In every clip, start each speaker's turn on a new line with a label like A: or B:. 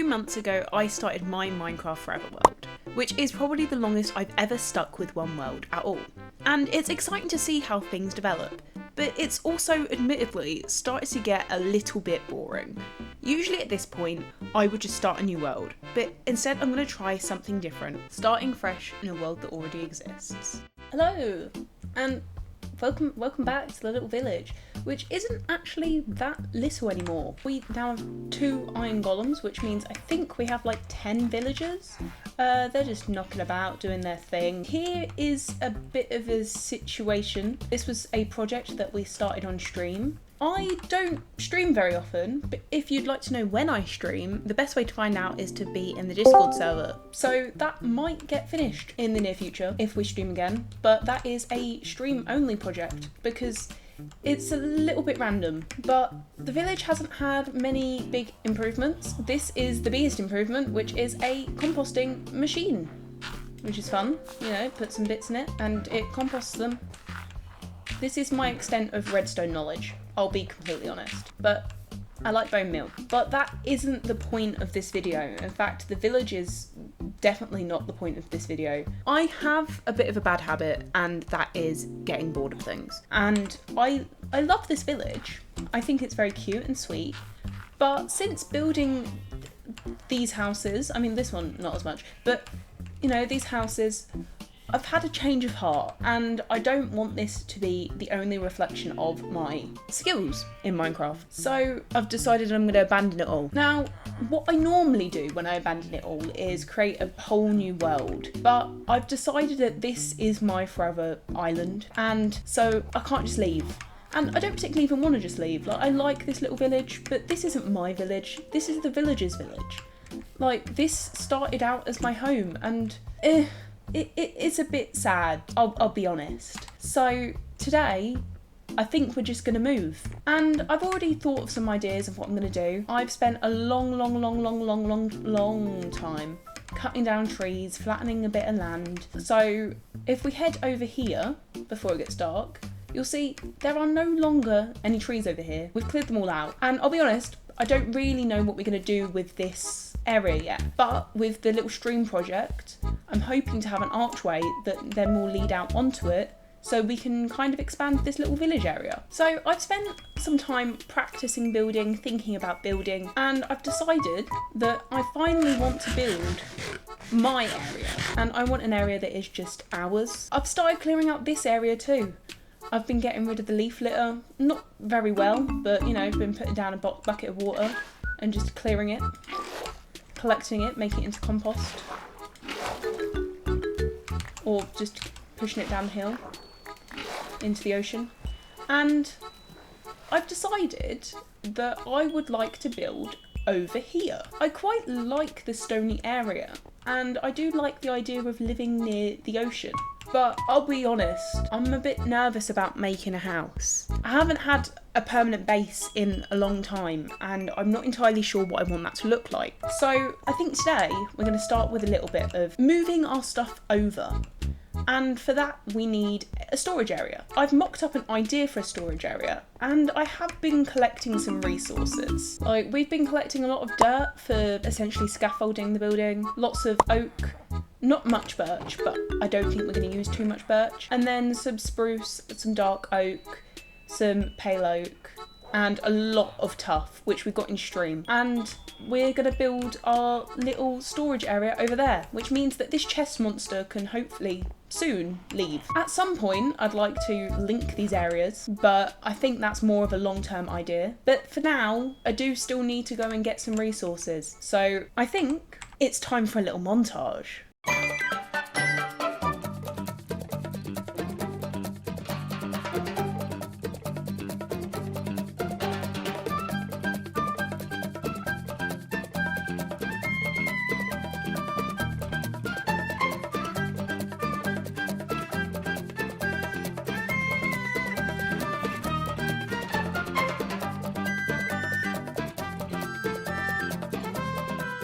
A: months ago, I started my Minecraft Forever world, which is probably the longest I've ever stuck with one world at all. And it's exciting to see how things develop, but it's also admittedly started to get a little bit boring. Usually at this point, I would just start a new world, but instead I'm going to try something different, starting fresh in a world that already exists. Hello, and welcome back to the little village, which isn't actually that little anymore. We now have 2 iron golems, which means I think we have like 10 villagers. They're just knocking about, doing their thing. Here is a bit of a situation. This was a project that we started on stream. I don't stream very often, but if you'd like to know when I stream, the best way to find out is to be in the Discord server. So that might get finished in the near future if we stream again, but that is a stream only project because it's a little bit random. But the village hasn't had many big improvements. This is the biggest improvement, which is a composting machine, which is fun. You know, put some bits in it and it composts them. This is my extent of redstone knowledge, I'll be completely honest, but I like bone meal. But that isn't the point of this video. In fact, the village is definitely not the point of this video. I have a bit of a bad habit, and that is getting bored of things. And I love this village. I think it's very cute and sweet, but since building these houses, I mean this one not as much, but you know, these houses, I've had a change of heart, and I don't want this to be the only reflection of my skills in Minecraft. So I've decided I'm going to abandon it all. Now, what I normally do when I abandon it all is create a whole new world, but I've decided that this is my forever island, and so I can't just leave. And I don't particularly even want to just leave. Like, I like this little village, but this isn't my village. This is the villager's village. Like, this started out as my home, and it's a bit sad, I'll be honest. So today, I think we're just going to move. And I've already thought of some ideas of what I'm going to do. I've spent a long time cutting down trees, flattening a bit of land. So if we head over here, before it gets dark, you'll see there are no longer any trees over here. We've cleared them all out. And I'll be honest, I don't really know what we're going to do with this area yet. But with the little stream project, I'm hoping to have an archway that then will lead out onto it, so we can kind of expand this little village area. So I've spent some time practicing building, thinking about building, and I've decided that I finally want to build my area, and I want an area that is just ours. I've started clearing out this area too. I've been getting rid of the leaf litter, not very well, but you know, been putting down a bucket of water and just clearing it, collecting it, making it into compost, or just pushing it down the hill into the ocean. And I've decided that I would like to build over here. I quite like the stony area, and I do like the idea of living near the ocean. But I'll be honest, I'm a bit nervous about making a house. I haven't had a permanent base in a long time, and I'm not entirely sure what I want that to look like. So I think today we're going to start with a little bit of moving our stuff over. And for that we need a storage area. I've mocked up an idea for a storage area, and I have been collecting some resources. Like, we've been collecting a lot of dirt for essentially scaffolding the building, lots of oak, not much birch, but I don't think we're going to use too much birch, and then some spruce, some dark oak, some pale oak, and a lot of tuff, which we've got in stream. And we're going to build our little storage area over there, which means that this chest monster can hopefully soon leave. At some point, I'd like to link these areas, but I think that's more of a long-term idea. But for now, I do still need to go and get some resources. So I think it's time for a little montage.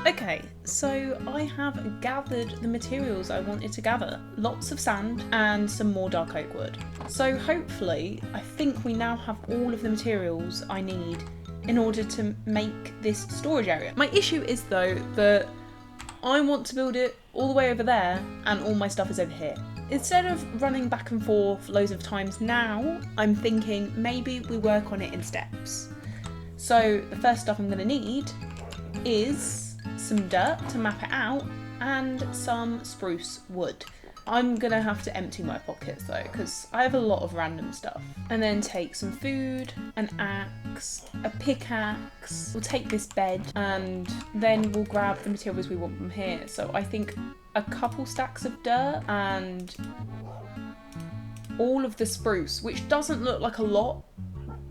A: Okay, so I have gathered the materials I wanted to gather. Lots of sand and some more dark oak wood. So hopefully, I think we now have all of the materials I need in order to make this storage area. My issue is though that I want to build it all the way over there and all my stuff is over here. Instead of running back and forth loads of times now, I'm thinking maybe we work on it in steps. So the first stuff I'm going to need is some dirt to map it out and some spruce wood. I'm going to have to empty my pockets though, because I have a lot of random stuff. And then take some food, an axe, a pickaxe. We'll take this bed and then we'll grab the materials we want from here. So I think a couple stacks of dirt and all of the spruce, which doesn't look like a lot,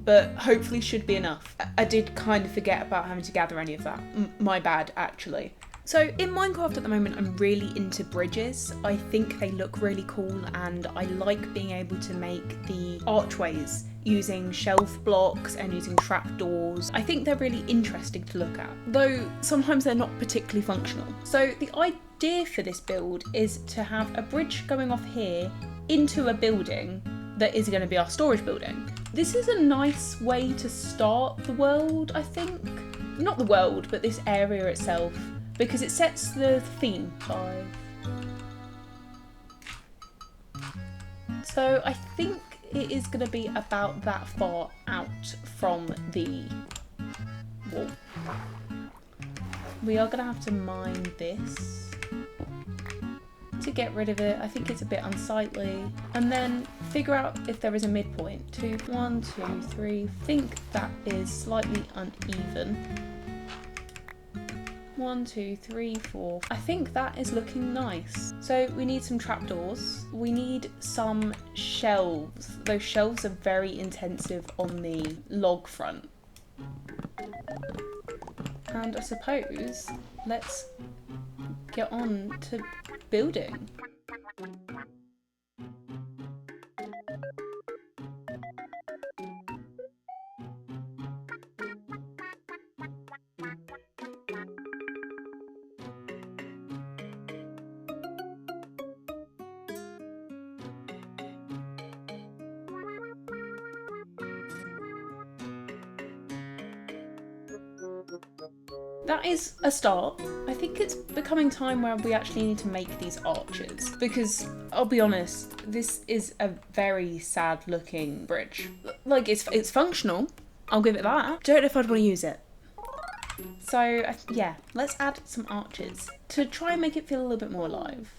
A: but hopefully should be enough. I did kind of forget about having to gather any of that. My bad, actually. So in Minecraft at the moment, I'm really into bridges. I think they look really cool and I like being able to make the archways using shelf blocks and using trapdoors. I think they're really interesting to look at, though sometimes they're not particularly functional. So the idea for this build is to have a bridge going off here into a building that is going to be our storage building. This is a nice way to start the world, I think. Not the world, but this area itself, because it sets the theme. 5. So I think it is going to be about that far out from the wall. We are going to have to mine this to get rid of it. I think it's a bit unsightly. And then figure out if there is a midpoint. 2, 1, 2, 3. I think that is slightly uneven. 1, 2, 3, 4. I think that is looking nice. So we need some trapdoors. We need some shelves. Those shelves are very intensive on the log front. And I suppose let's get on to building. That is a start. I think it's becoming time where we actually need to make these arches, because I'll be honest, this is a very sad looking bridge. Like it's functional, I'll give it that. Don't know if I'd want to use it. So yeah, let's add some arches to try and make it feel a little bit more alive.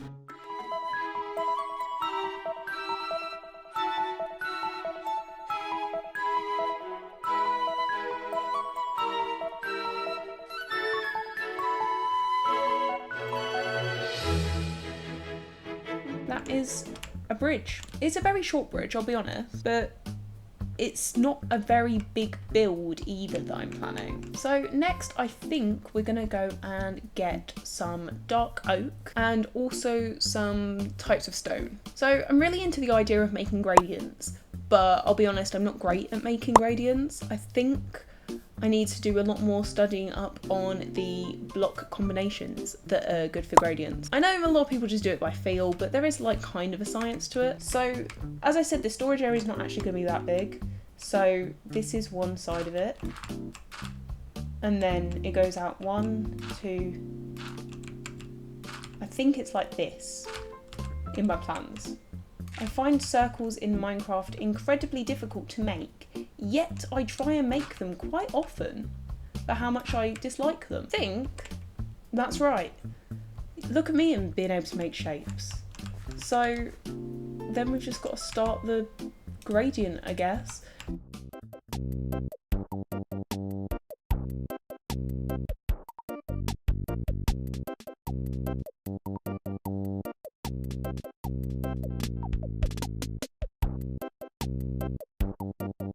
A: That is a bridge. It's a very short bridge, I'll be honest, but it's not a very big build either that I'm planning. So next, I think we're gonna go and get some dark oak and also some types of stone. So I'm really into the idea of making gradients, but I'll be honest, I'm not great at making gradients. I think I need to do a lot more studying up on the block combinations that are good for gradients. I know a lot of people just do it by feel, but there is like kind of a science to it. So as I said, the storage area is not actually going to be that big. So this is one side of it. And then it goes out 1, 2, I think it's like this in my plans. I find circles in Minecraft incredibly difficult to make, yet I try and make them quite often for how much I dislike them. Think that's right. Look at me and being able to make shapes. So then we've just got to start the gradient, I guess.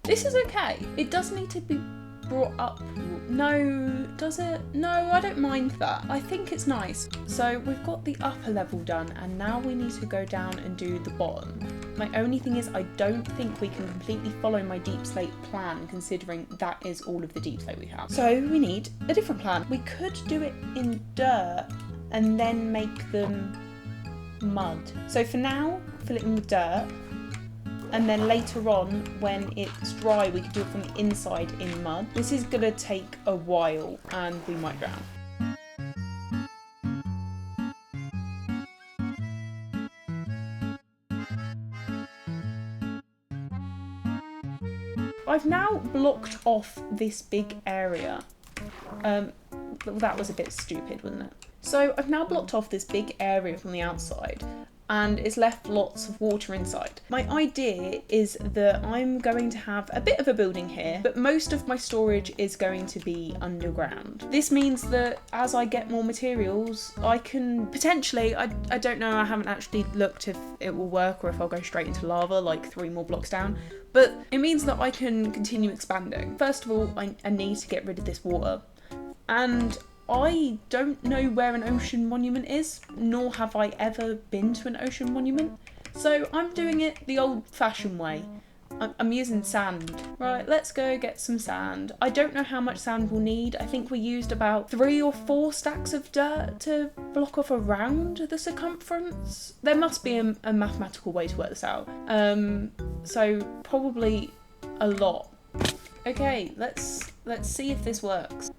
A: This is okay. It does need to be brought up. No, does it? No, I don't mind that. I think it's nice. So we've got the upper level done and now we need to go down and do the bottom. My only thing is I don't think we can completely follow my deep slate plan considering that is all of the deep slate we have. So we need a different plan. We could do it in dirt and then make them mud. So for now, fill it in with dirt. and then later on, when it's dry, we can do it from the inside in mud. This is gonna take a while and we might drown. I've now blocked off this big area. That was a bit stupid, wasn't it? So I've now blocked off this big area from the outside and it's left lots of water inside. My idea is that I'm going to have a bit of a building here, but most of my storage is going to be underground. This means that as I get more materials, I can potentially, I don't know, I haven't actually looked if it will work or if I'll go straight into lava like 3 more blocks down, but it means that I can continue expanding. First of all, I need to get rid of this water. And I don't know where an ocean monument is, nor have I ever been to an ocean monument. So I'm doing it the old-fashioned way. I'm using sand. Right, let's go get some sand. I don't know how much sand we'll need. I think we used about 3 or 4 stacks of dirt to block off around the circumference. There must be a mathematical way to work this out. So probably a lot. Okay, let's see if this works.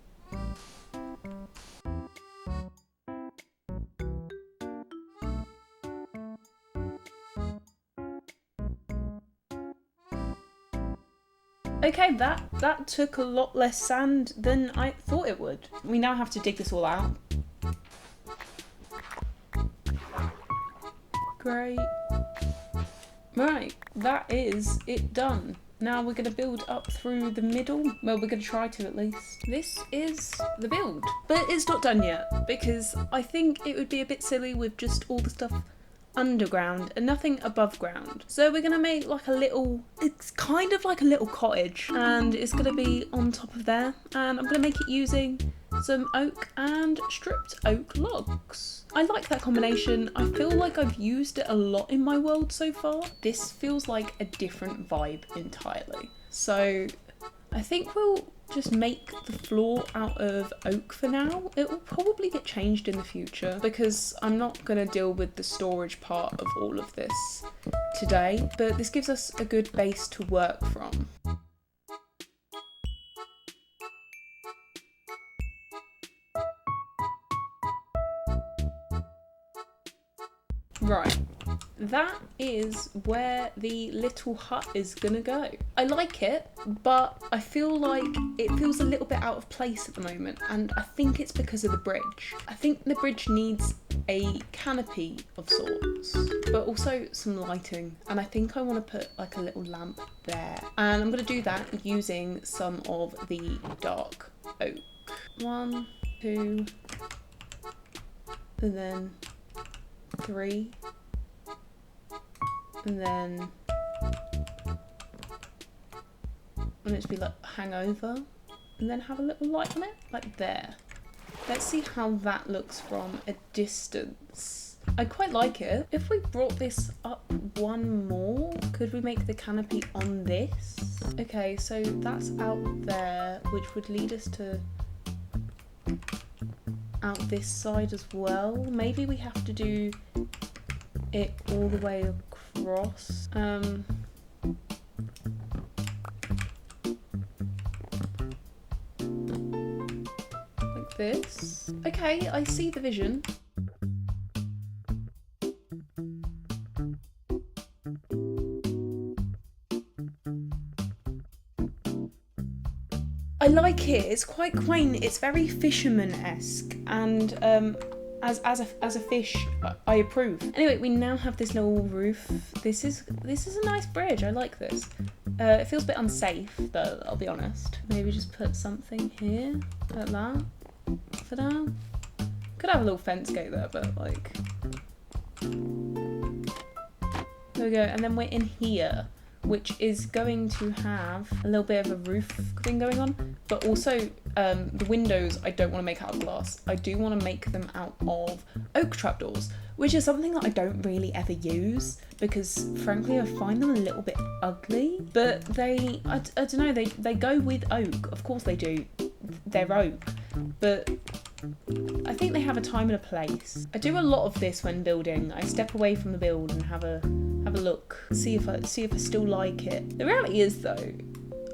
A: Okay, that took a lot less sand than I thought it would. We now have to dig this all out. Great. Right, that is it done. Now we're going to build up through the middle. Well, we're going to try to at least. This is the build. But it's not done yet, because I think it would be a bit silly with just all the stuff underground and nothing above ground. So we're gonna make like a little, it's kind of like a little cottage, and it's gonna be on top of there, and I'm gonna make it using some oak and stripped oak logs. I like that combination. I feel like I've used it a lot in my world so far. This feels like a different vibe entirely. So I think we'll just make the floor out of oak for now. It will probably get changed in the future because I'm not going to deal with the storage part of all of this today, but this gives us a good base to work from. Right, that is where the little hut is gonna go. I like it, but I feel like it feels a little bit out of place at the moment, and I think it's because of the bridge. I think the bridge needs a canopy of sorts, but also some lighting, and I think I want to put like a little lamp there. And I'm gonna do that using some of the dark oak. 1, 2, and then 3, and then and it should be like hang over and then have a little light on it, like there. Let's see how that looks from a distance. I quite like it. If we brought this up one more, could we make the canopy on this? Okay, so that's out there, which would lead us to out this side as well. Maybe we have to do it all the way across. Like this. Okay, I see the vision. I like it. It's quite quaint. It's very fisherman-esque, and as a fish, I approve. Anyway, we now have this little roof. This is a nice bridge. I like this. It feels a bit unsafe, though. I'll be honest. Maybe just put something here, like that, for now. Could have a little fence gate there, but like, there we go. And then we're in here, which is going to have a little bit of a roof thing going on, but also the windows I don't want to make out of glass. I do want to make them out of oak trapdoors, which is something that I don't really ever use because frankly I find them a little bit ugly, but I don't know, they go with oak. Of course they do, they're oak, but I think they have a time and a place. I do a lot of this when building. I step away from the build and have a look, see if I still like it. The reality is though,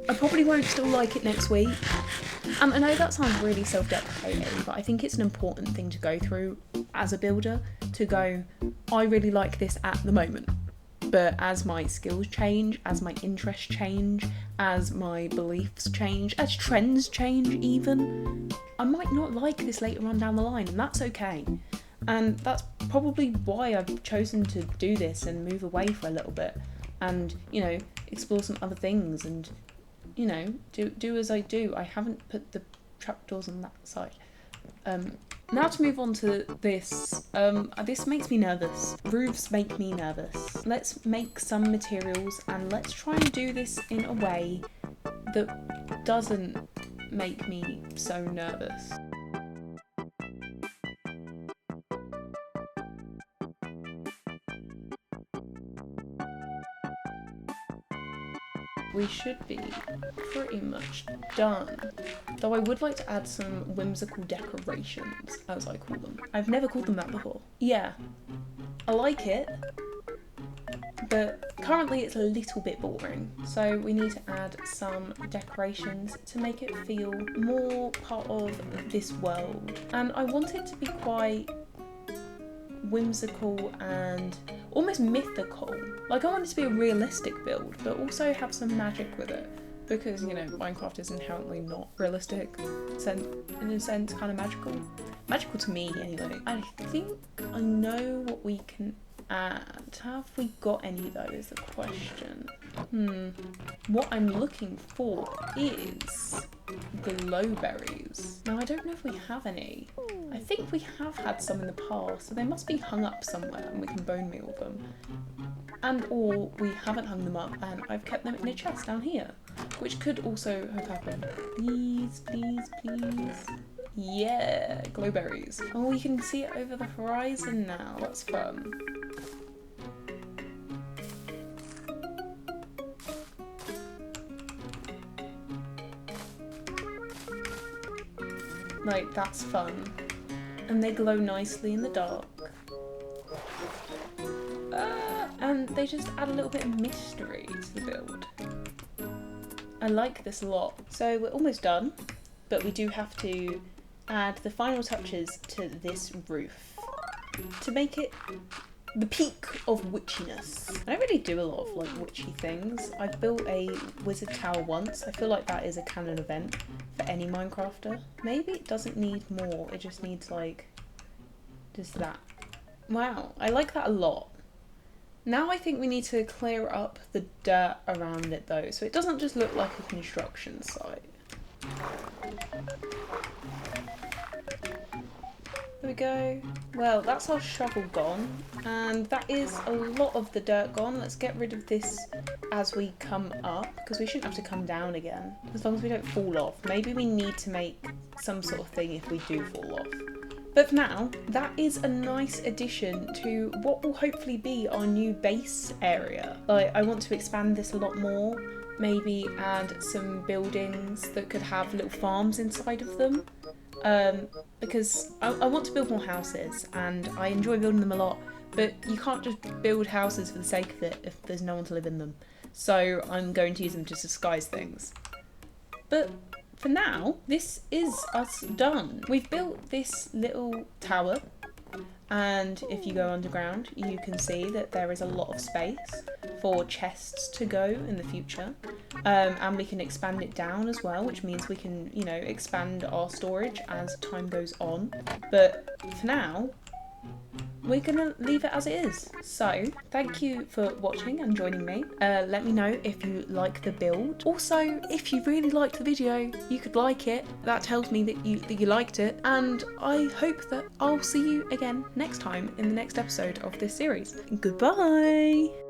A: I probably won't still like it next week. And I know that sounds really self-deprecating, but I think it's an important thing to go through as a builder, to go, I really like this at the moment. But as my skills change, as my interests change, as my beliefs change, as trends change even, I might not like this later on down the line, and that's okay. And that's probably why I've chosen to do this and move away for a little bit and, you know, explore some other things and, you know, do as I do. I haven't put the trapdoors on that side. Now to move on to this. This makes me nervous. Roofs make me nervous. Let's make some materials and let's try and do this in a way that doesn't make me so nervous. We should be pretty much done. Though I would like to add some whimsical decorations, as I call them. I've never called them that before. Yeah, I like it, but currently it's a little bit boring. So we need to add some decorations to make it feel more part of this world. And I want it to be quite whimsical and almost mythical. Like, I want it to be a realistic build, but also have some magic with it. Because, you know, Minecraft is inherently not realistic, in a sense, kind of magical. Magical to me, anyway. I think I know what we can add. Have we got any though, is the question. What I'm looking for is glowberries. Now, I don't know if we have any. I think we have had some in the past, so they must be hung up somewhere and we can bone meal them. And or we haven't hung them up and I've kept them in a chest down here, which could also have happened. Please, please, please. Yeah, glowberries. Oh, you can see it over the horizon now. That's fun. Like, that's fun. And they glow nicely in the dark. And they just add a little bit of mystery to the build. I like this a lot. So we're almost done, but we do have to add the final touches to this roof to make it the peak of witchiness. I don't really do a lot of like witchy things. I've built a wizard tower once. I feel like that is a canon event for any Minecrafter. Maybe it doesn't need more, it just needs like just that. Wow, I like that a lot. Now I think we need to clear up the dirt around it though, so it doesn't just look like a construction site. There we go. Well, that's our shovel gone, and that is a lot of the dirt gone. Let's get rid of this as we come up, because we shouldn't have to come down again, as long as we don't fall off. Maybe we need to make some sort of thing if we do fall off. But for now, that is a nice addition to what will hopefully be our new base area. Like, I want to expand this a lot more, maybe add some buildings that could have little farms inside of them. Because I want to build more houses and I enjoy building them a lot, but you can't just build houses for the sake of it if there's no one to live in them. So I'm going to use them to disguise things. But for now, this is us done. We've built this little tower, and if you go underground, you can see that there is a lot of space for chests to go in the future. And we can expand it down as well, which means we can, you know, expand our storage as time goes on. But for now, we're gonna leave it as it is. So thank you for watching and joining me. Let me know if you like the build. Also, if you really liked the video, you could like it. That tells me that you liked it. And I hope that I'll see you again next time in the next episode of this series. Goodbye.